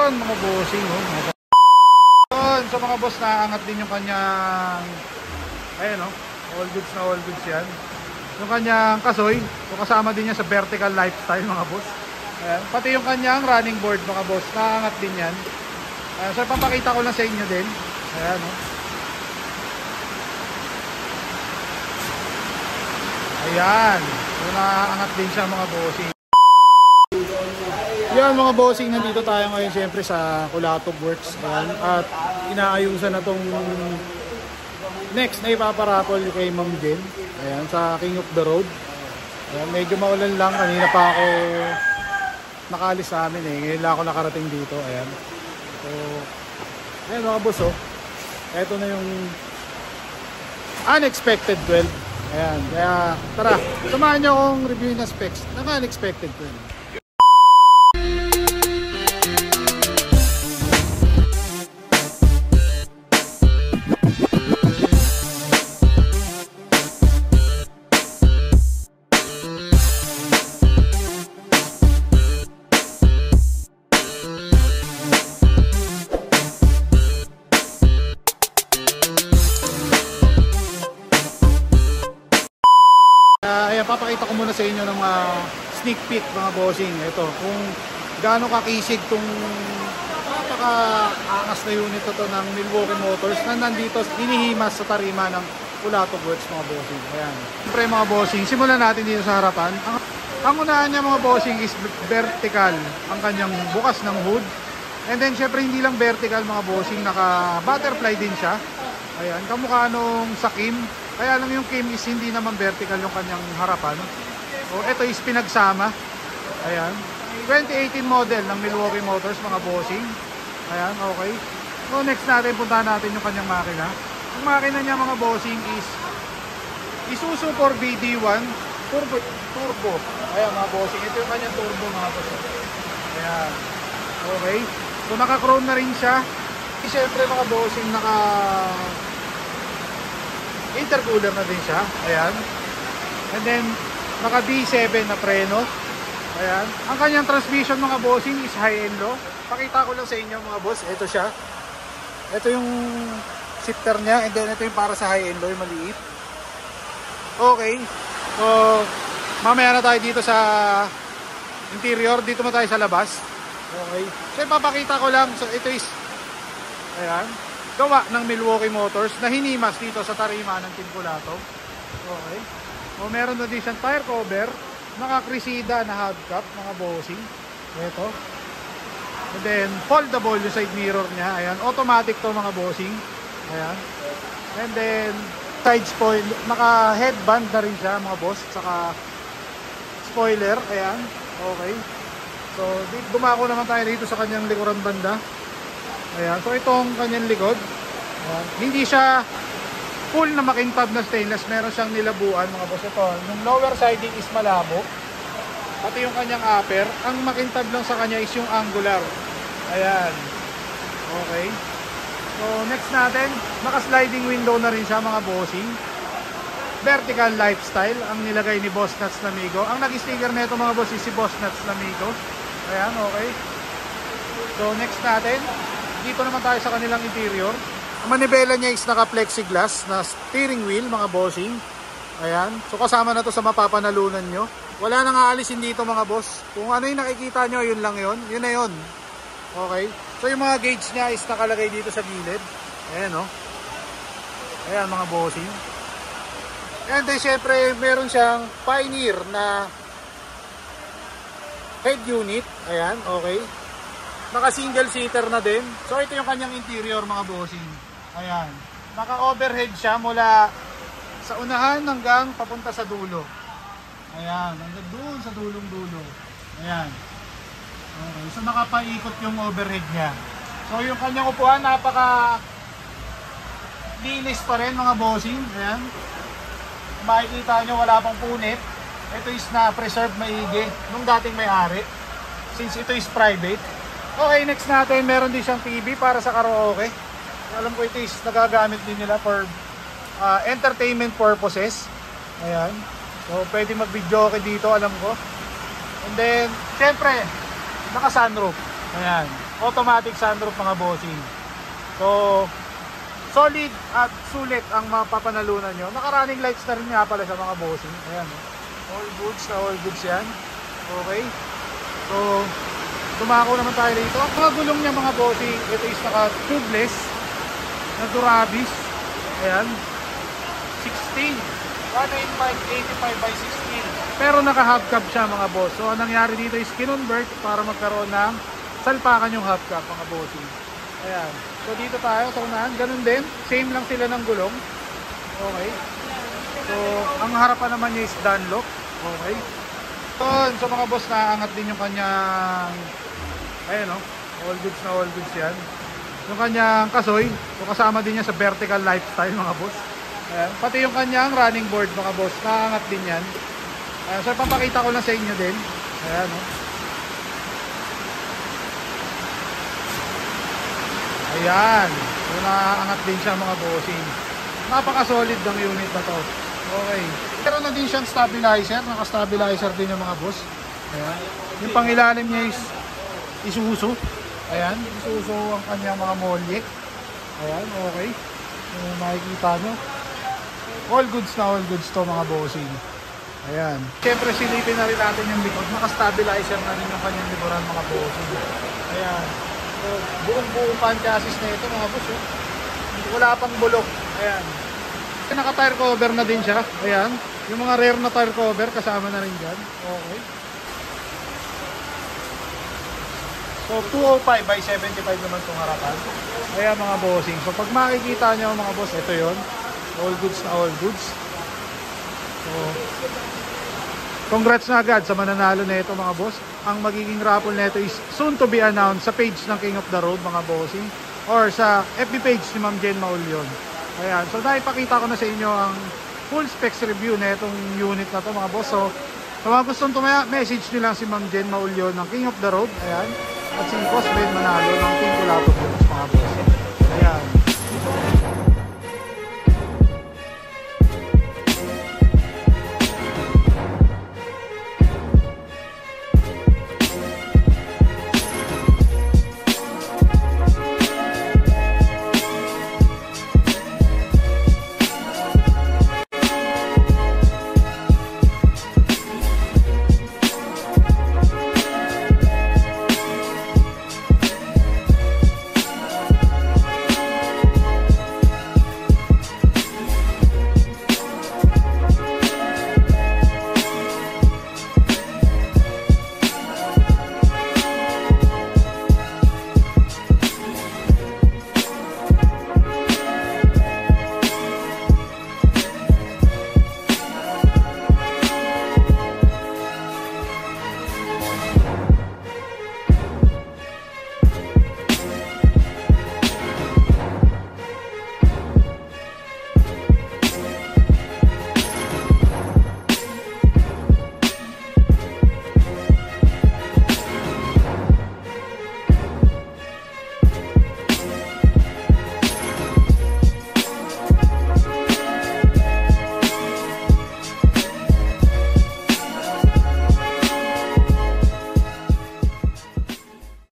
Yan mga bossing, oh. Yun, sa mga boss, naangat din yung kanyang, ayun, oh, all goods yan. Yung kanyang kasoy, so kasama din yan sa vertical lifestyle mga boss. Ayan. Pati yung kanyang running board mga boss, naangat din yan. Ayan. So papakita ko lang sa inyo din. Ayan, oh. Ayan, so naangat din siya mga bossing. Yan mga bossing, nandito tayo ngayon siyempre sa Kulatog Works. Ayan. At inaayusan na tong next na ipaparapol kay Ma'am Jen. Ayan, sa King of the Road. Ayan, medyo maulan lang. Kanina pa ako nakalis sa amin eh. Ngayon lang ako nakarating dito. Ayan. So, ayan mga boss, oh. Ito na yung unexpected 12. Ayan, kaya tara, samahan nyo akong review na specs ng unexpected 12. Ayan, papakita ko muna sa inyo ng mga sneak peek mga bossing. Ito, kung gaano kakisig itong napaka-angas na unit ito ng Milwaukee Motors na nandito, hinihimas sa tarima ng Kulatog Works mga bossing. Ayan. Siyempre mga bossing, simulan natin dito sa harapan. Ang unahan niya mga bossing is vertical ang kanyang bukas ng hood. And then siyempre hindi lang vertical mga bossing, naka-butterfly din siya. Ayan, kamukha nung sa Kim. Kaya lang yung Kim is hindi naman vertical yung kanyang harapan. O ito is pinagsama. Ayan. 2018 model ng Milwaukee Motors mga bossing. Ayan, okay. So next natin, puntahan natin yung kanyang makina. Ang makina niya mga bossing is Isuzu 4BD1 Turbo. Ayan mga bossing. Ito yung kanyang turbo mga bossing. Ayan. Okay. So naka-chrome na rin siya. Siyempre mga bossing, intercooler na din siya. Ayan. And then naka D7 na preno. Ayan. Ang kanyang transmission mga bossing is high and low. Pakita ko lang sa inyo mga boss. Ito siya. Ito yung shifter niya. And then ito yung para sa high and low, yung maliit. Okay. So mamaya na tayo dito sa interior. Dito na tayo sa labas. Okay. So ipapakita ko lang. So ito is, ayan, gawa ng Milwaukee Motors na hinimas dito sa tarima ng Team Kulatog. Okay. O meron na din siyang tire cover, naka-Cresida na hubcap mga bossing. Ito. And then foldable yung side mirror niya. Ayan, automatic to mga bossing. Ayan. And then side spoiler, naka-headband na rin siya mga boss, saka spoiler. Ayan. Okay. So dumako naman tayo dito sa kanyang likuran banda. Ayan, so itong kanyang likod, hindi siya full na makintab na stainless, meron siyang nilabuan mga boss. Ito, yung lower siding is malabo, pati yung kanyang upper, ang makintab lang sa kanya is yung angular. Ayan, okay. So next natin, naka-sliding window na rin siya mga bossing. Vertical lifestyle ang nilagay ni Boss Nuts Lamigo. Ang nag-sticker na ito mga boss is si Boss Nuts Lamigo. Ayan, okay. So next natin, dito naman tayo sa kanilang interior. Ang manibela niya is naka-plexiglass na steering wheel mga bossing. Ayan. So kasama na to sa mapapanalunan nyo. Wala nang aalisin dito mga boss. Kung ano yung nakikita nyo, yun lang yun. Yun na yun. Okay. So yung mga gauge niya is nakalagay dito sa gilid. Ayan o. Ayan mga bossing. And then syempre meron siyang Pioneer na head unit. Ayan. Okay. Naka single seater na din. So ito yung kanyang interior mga bossing. Ayan. Naka overhead siya mula sa unahan hanggang papunta sa dulo. Ayan. Hanggang doon sa dulong dulo. Ayan. Okay. So nakapaikot yung overhead niya. So yung kanyang upuan napaka linis pa rin mga bossing. Ayan. Makikita nyo wala pang punit. Ito is na preserve maigi nung dating may-ari. Since ito is private. Okay, next natin, meron din siyang TV para sa karaoke. Alam ko ito is nagagamit din nila for entertainment purposes. Ayan. So, pwede mag-video dito, alam ko. And then, syempre, naka-sunroof. Ayan. automatic sunroof mga bossing. So, solid at sulit ang mapapanalunan nyo. Naka-running lights na rin nga pala sa mga bossing. Ayan, all goods na all goods yan. Okay. So, tumako naman tayo dito. Ang mga gulong niya mga bossing, ito is naka-tubeless na Durabis. Ayan. 16. 185 by 16. Pero naka-hubcap siya mga boss. So, ang nangyari dito is kinonvert para magkaroon ng salpakan yung hubcap mga bossing. Ayan. So, dito tayo sa unahan. Ganun din. Same lang sila ng gulong. Okay. So, ang harapan naman niya is Dunlop. Okay. So mga boss, naangat din yung kanyang, ayan o, all goods na all goods yan. Yung kanyang kasoy, so kasama din yan sa vertical lifestyle mga boss. Ayan. Pati yung kanyang running board mga boss, naangat din yan. Ayan. So papakita ko lang sa inyo din. Ayan o. Ayan. So naangat din siya mga bossing. Napaka-solid ng unit na to. Okay. Meron na din siyang stabilizer. Naka-stabilizer din yung mga boss. Ayan. Yung pangilalim niya is Isuzu. Ayan. Isuzu ang kanyang mga molye. Ayan. Okay. Yung makikita nyo. All goods na all goods to mga bossing. Ayan. Siyempre silipin na rin natin yung likod. Naka-stabilizer na rin yung kanyang likuran mga bossing. Ayan. So, buong pa ang chassis na ito mga boss. Oh. Wala pang bulok. Ayan. Naka-tire cover na din siya. Ayan. Yung mga rare na tire cover kasama na rin dyan. Okay. So 205 by 75 naman itong harapan. Ayan mga bossing. So pag makikita nyo mga boss, ito yon. All goods na all goods. So congrats na agad sa mananalo na ito mga boss. Ang magiging raffle na ito is soon to be announced sa page ng King of the Road mga bossing. Or sa FB page ni Ma'am Jen Maulion. Ayan, so dahil pakita ko na sa inyo ang full specs review na itong unit na to mga boss. So, sa mga gustong tumaya, message nyo lang si Ma'am Jen Maulion ng King of the Road. Ayan, at si Boss Ben Manalo ng Team Kulato mga boss. Ayan.